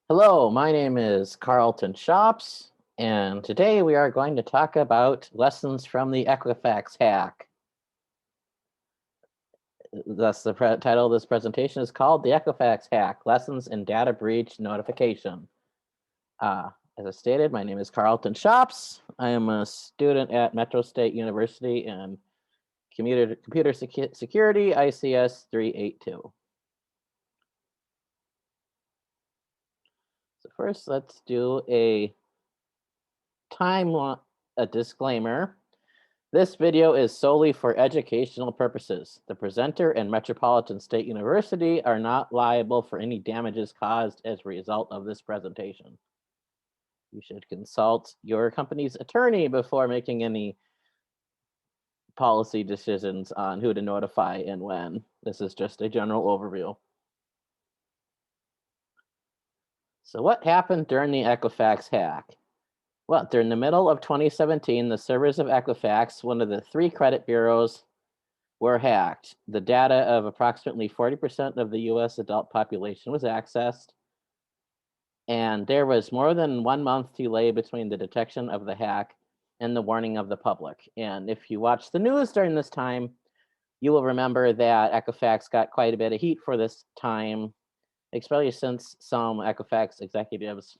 Hello, my name is Carlton Shops, and today we are going to talk about lessons from the Equifax hack. Thus, the title of this presentation is called The Equifax Hack, Lessons in Data Breach Notification. As I stated, my name is Carlton Shops. I am a student at Metro State University in Computer Security, ICS 382. So first, let's do a disclaimer. This video is solely for educational purposes. The presenter and Metropolitan State University are not liable for any damages caused as a result of this presentation. You should consult your company's attorney before making any policy decisions on who to notify and when. This is just a general overview. So what happened during the Equifax hack? Well, during the middle of 2017, the servers of Equifax, one of the 3 credit bureaus, were hacked. The data of approximately 40% of the US adult population was accessed, and there was more than 1 month delay between the detection of the hack and the warning of the public. And if you watch the news during this time, you will remember that Equifax got quite a bit of heat for this time, especially since some Equifax executives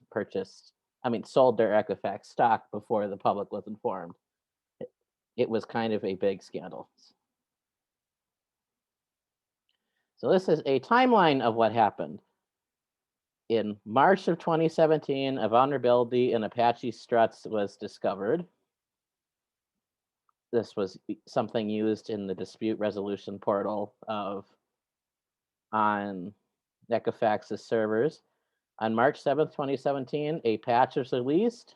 sold their Equifax stock before the public was informed. It was kind of a big scandal. So this is a timeline of what happened. In March of 2017, a vulnerability in Apache struts was discovered. This was something used in the dispute resolution portal on Equifax's servers. On March 7th, 2017, a patch was released.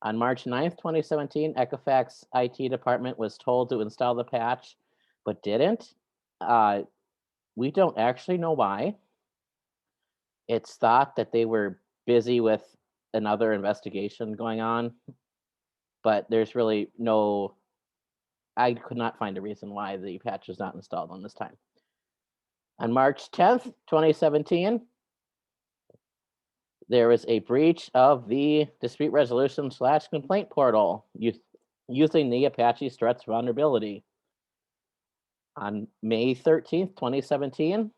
On March 9th, 2017, Equifax IT department was told to install the patch, but didn't. We don't actually know why. It's thought that they were busy with another investigation going on, but there's really I could not find a reason why the patch was not installed on this time. On March 10th, 2017, there was a breach of the dispute resolution / complaint portal using the Apache struts vulnerability. On May 13th, 2017,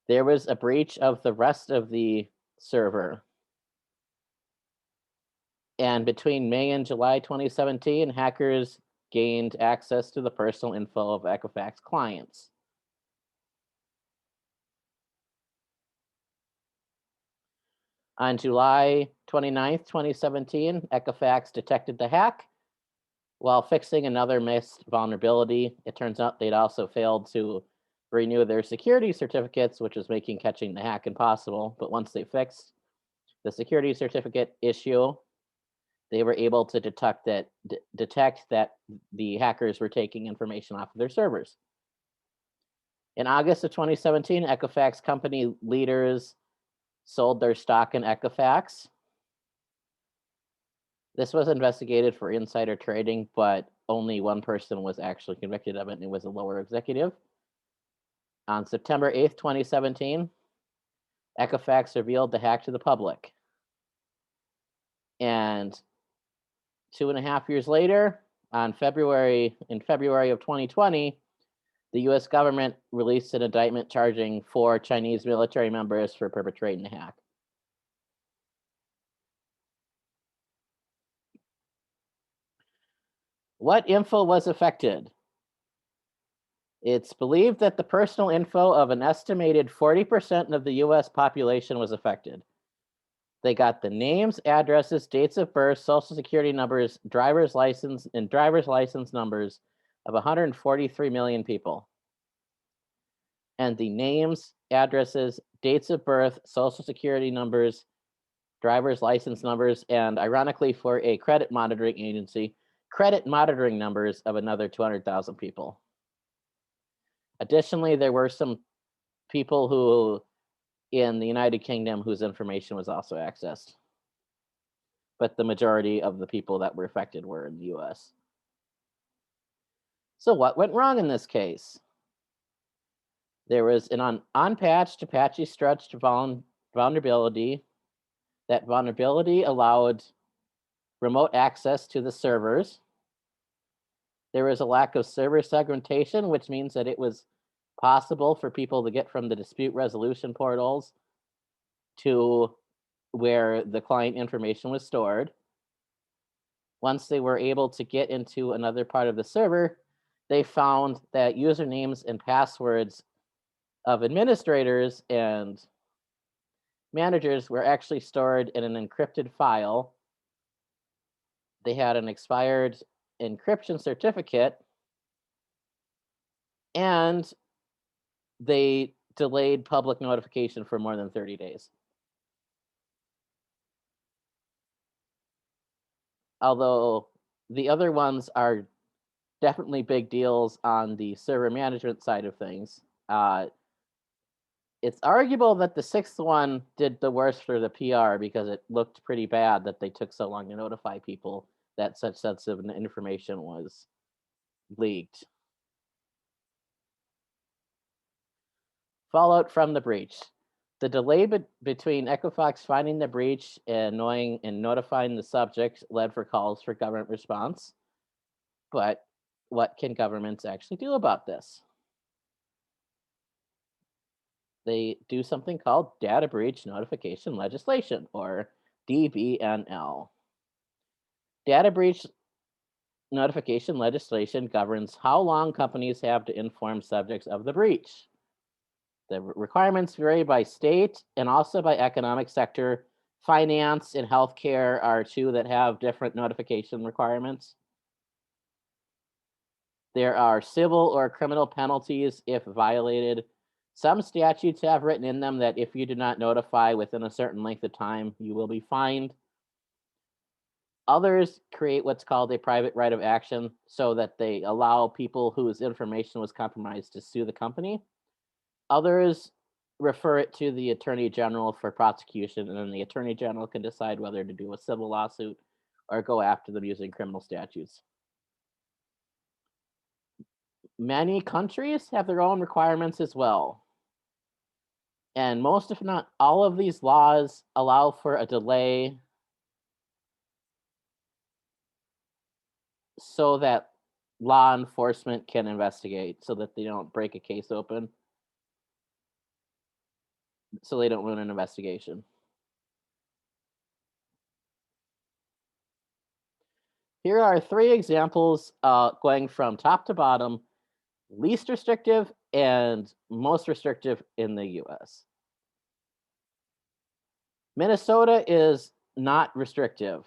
there was a breach of the rest of the server. And between May and July 2017, hackers gained access to the personal info of Equifax clients. On July 29th, 2017, Equifax detected the hack while fixing another missed vulnerability. It turns out they'd also failed to renew their security certificates, which was making catching the hack impossible. But once they fixed the security certificate issue, they were able to detect that the hackers were taking information off of their servers. In August of 2017, Equifax company leaders sold their stock in Equifax. This was investigated for insider trading, but only one person was actually convicted of it, and it was a lower executive. On September 8th, 2017, Equifax revealed the hack to the public. And 2.5 years later, in February of 2020, the US government released an indictment charging 4 Chinese military members for perpetrating the hack. What info was affected? It's believed that the personal info of an estimated 40% of the US population was affected. They got the names, addresses, dates of birth, social security numbers, driver's license numbers of 143 million people. And the names, addresses, dates of birth, social security numbers, driver's license numbers, and ironically for a credit monitoring agency, credit monitoring numbers of another 200,000 people. Additionally, there were some people who in the United Kingdom whose information was also accessed. But the majority of the people that were affected were in the US. So what went wrong in this case? There was an unpatched Apache struts vulnerability. That vulnerability allowed remote access to the servers. There was a lack of server segmentation, which means that it was possible for people to get from the dispute resolution portals to where the client information was stored. Once they were able to get into another part of the server, they found that usernames and passwords of administrators and managers were actually stored in an encrypted file. They had an expired encryption certificate, and they delayed public notification for more than 30 days. Although the other ones are definitely big deals on the server management side of things. It's arguable that the sixth one did the worst for the PR because it looked pretty bad that they took so long to notify people that such sensitive information was leaked. Fallout from the breach. The delay between Equifax finding the breach and knowing and notifying the subject led for calls for government response. But what can governments actually do about this? They do something called data breach notification legislation, or DBNL. Data breach notification legislation governs how long companies have to inform subjects of the breach. The requirements vary by state and also by economic sector. Finance and healthcare are two that have different notification requirements. There are civil or criminal penalties if violated. Some statutes have written in them that if you do not notify within a certain length of time, you will be fined. Others create what's called a private right of action so that they allow people whose information was compromised to sue the company. Others refer it to the Attorney General for prosecution, and then the Attorney General can decide whether to do a civil lawsuit or go after them using criminal statutes. Many countries have their own requirements as well. And most, if not all, of these laws allow for a delay so that law enforcement can investigate, so that they don't break a case open, so they don't ruin an investigation. Here are 3 examples going from top to bottom, least restrictive and most restrictive in the US. Minnesota is not restrictive.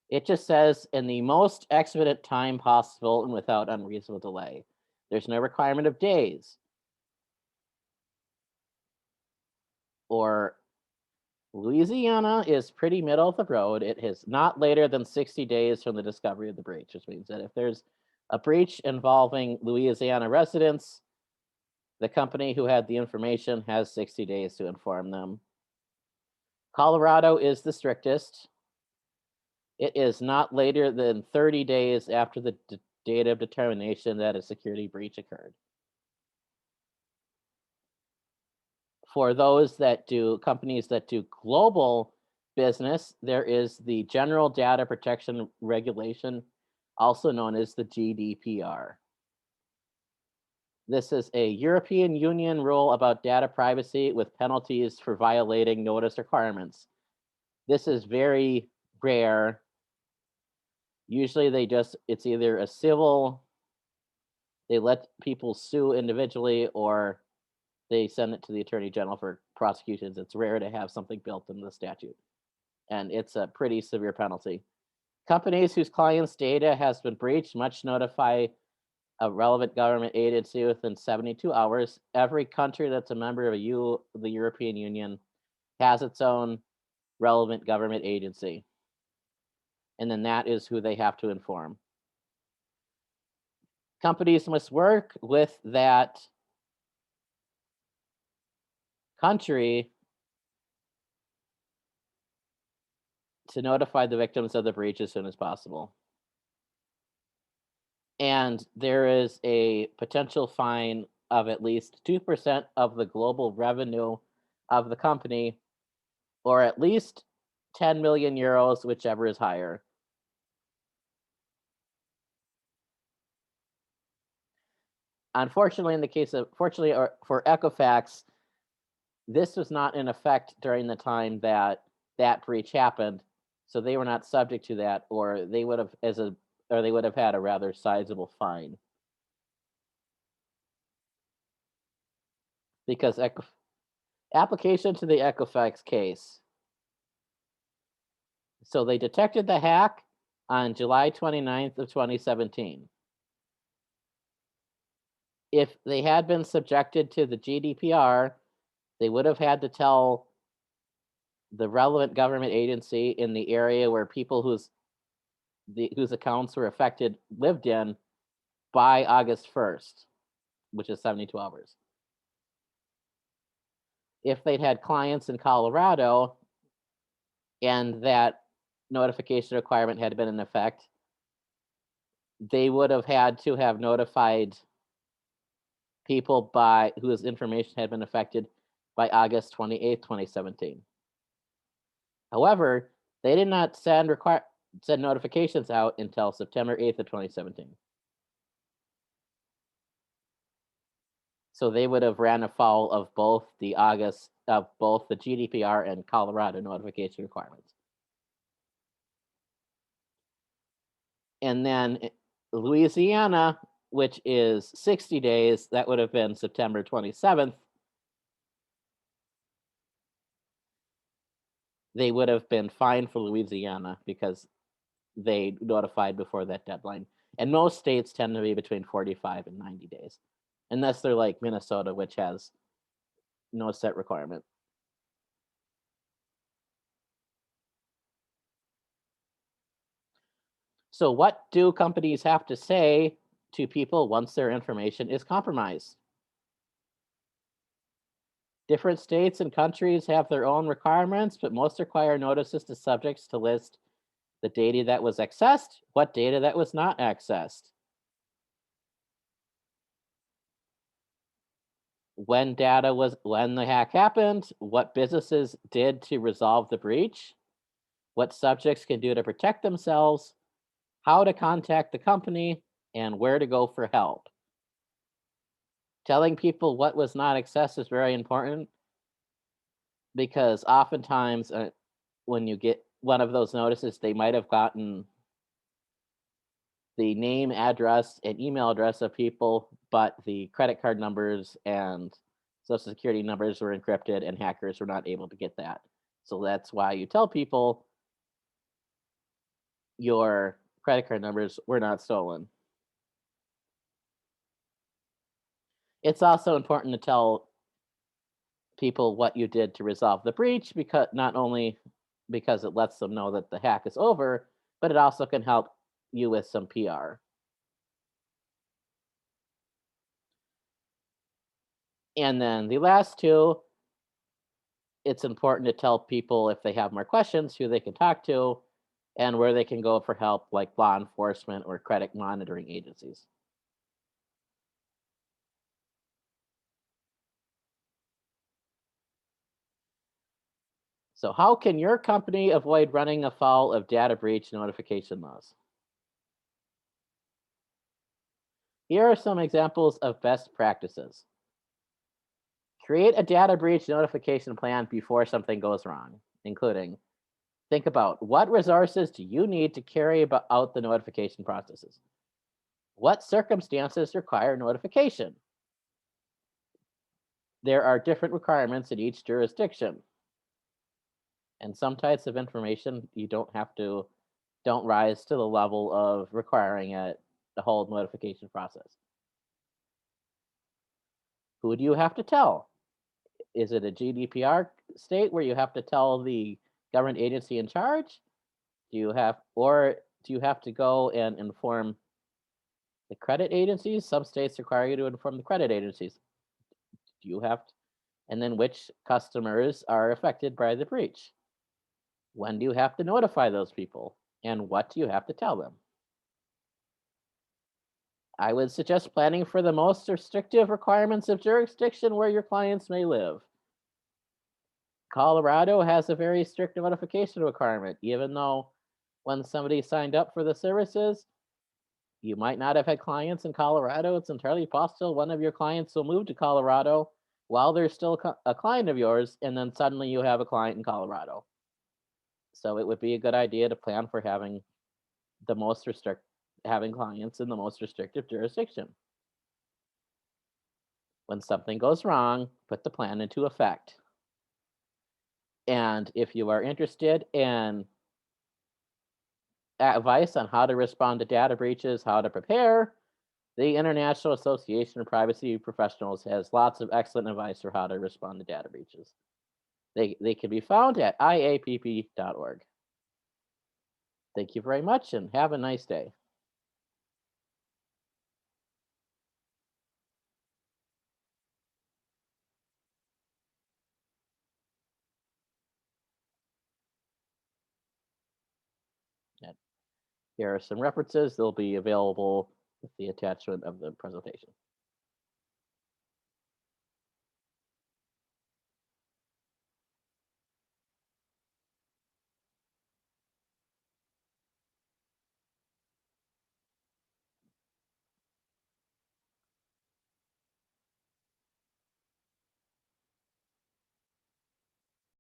It just says in the most expedient time possible and without unreasonable delay. There's no requirement of days. Or Louisiana is pretty middle of the road. It is not later than 60 days from the discovery of the breach, which means that if there's a breach involving Louisiana residents, the company who had the information has 60 days to inform them. Colorado is the strictest. It is not later than 30 days after the date of determination that a security breach occurred. For those that do, companies that do global business, there is the General Data Protection Regulation, also known as the GDPR. This is a European Union rule about data privacy with penalties for violating notice requirements. This is very rare. Usually it's either a civil, they let people sue individually, or they send it to the Attorney General for prosecutions. It's rare to have something built in the statute, and it's a pretty severe penalty. Companies whose clients' data has been breached must notify a relevant government agency within 72 hours. Every country that's a member of the European Union has its own relevant government agency, and then that is who they have to inform. Companies must work with that country to notify the victims of the breach as soon as possible. And there is a potential fine of at least 2% of the global revenue of the company or at least 10 million euros, whichever is higher. Unfortunately, in the case of, fortunately or for Equifax, this was not in effect during the time that that breach happened, so they were not subject to that, or they would have they would have had a rather sizable fine. Because application to the Equifax case. So they detected the hack on July 29th of 2017. If they had been subjected to the GDPR, they would have had to tell the relevant government agency in the area where people whose accounts were affected lived in by August 1st, which is 72 hours. If they'd had clients in Colorado and that notification requirement had been in effect, they would have had to have notified people whose information had been affected by August 28th, 2017. However, they did not send notifications out until September 8th of 2017. So they would have ran afoul of both the GDPR and Colorado notification requirements. And then Louisiana, which is 60 days, that would have been September 27th. They would have been fined for Louisiana because they notified before that deadline. And most states tend to be between 45 and 90 days, unless they're like Minnesota, which has no set requirement. So what do companies have to say to people once their information is compromised? Different states and countries have their own requirements, but most require notices to subjects to list the data that was accessed, what data that was not accessed, when the hack happened, what businesses did to resolve the breach, what subjects can do to protect themselves, how to contact the company, and where to go for help. Telling people what was not accessed is very important because oftentimes when you get one of those notices, they might have gotten the name, address, and email address of people, but the credit card numbers and social security numbers were encrypted and hackers were not able to get that. So that's why you tell people your credit card numbers were not stolen. It's also important to tell people what you did to resolve the breach, because not only because it lets them know that the hack is over, but it also can help you with some PR. And then the last two, it's important to tell people if they have more questions who they can talk to and where they can go for help, like law enforcement or credit monitoring agencies. So how can your company avoid running afoul of data breach notification laws? Here are some examples of best practices. Create a data breach notification plan before something goes wrong, including think about what resources do you need to carry out the notification processes? What circumstances require notification? There are different requirements in each jurisdiction. And some types of information you don't rise to the level of requiring the whole notification process. Who do you have to tell? Is it a GDPR state where you have to tell the government agency in charge? Do you have to go and inform the credit agencies? Some states require you to inform the credit agencies. Do you have to? And then which customers are affected by the breach? When do you have to notify those people? And what do you have to tell them? I would suggest planning for the most restrictive requirements of jurisdiction where your clients may live. Colorado has a very strict notification requirement, even though when somebody signed up for the services, you might not have had clients in Colorado. It's entirely possible one of your clients will move to Colorado while they're still a client of yours, and then suddenly you have a client in Colorado. So it would be a good idea to plan for having clients in the most restrictive jurisdiction. When something goes wrong, put the plan into effect. And if you are interested in advice on how to respond to data breaches, how to prepare, the International Association of Privacy Professionals has lots of excellent advice for how to respond to data breaches. They can be found at iapp.org. Thank you very much and have a nice day. And here are some references. They'll be available with the attachment of the presentation.